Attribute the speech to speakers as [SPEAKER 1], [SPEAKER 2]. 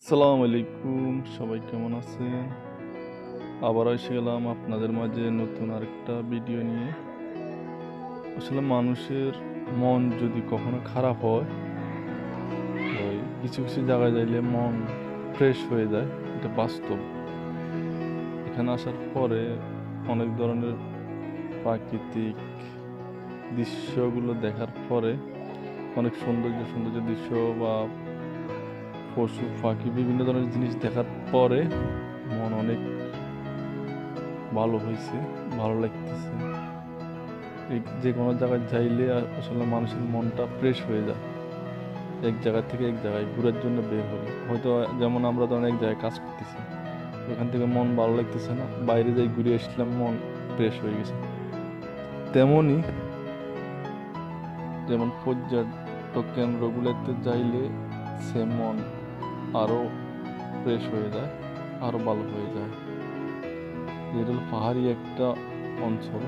[SPEAKER 1] আসসালামু আলাইকুম, সবাই কেমন আছেন? আবারও এসে গেলাম আপনাদের মাঝে নতুন আরেকটা ভিডিও নিয়ে। আসলে মানুষের মন যদি কখনো খারাপ হয়, ওই কিছু কিছু জায়গায় যাইলে মন ফ্রেশ হয়ে যায়, এটা বাস্তব। এখানে আসার পরে অনেক ধরনের প্রাকৃতিক দৃশ্যগুলো দেখার পরে অনেক সৌন্দর্য সৌন্দর্য দৃশ্য বা পশু পাখি বিভিন্ন ধরনের জিনিস দেখার পরে মন অনেক ভালো হয়েছে, ভালো লাগতেছে। যে কোনো জায়গায় যাইলে আসলে মানুষের মনটা ফ্রেশ হয়ে যায়। এক জায়গা থেকে এক জায়গায় ঘোরার জন্য বের হলে হয়তো, যেমন আমরা ধরেন এক জায়গায় কাজ করতেছি, ওখান থেকে মন ভালো লাগতেছে না, বাইরে যাই ঘুরে আসলাম, মন ফ্রেশ হয়ে গেছে। তেমনই যেমন পর্যটক কেন্দ্রগুলোতে যাইলে সে মন আরও ফ্রেশ হয়ে যায়, আরও ভালো হয়ে যায়। এটা হলো পাহাড়ি একটা অঞ্চল।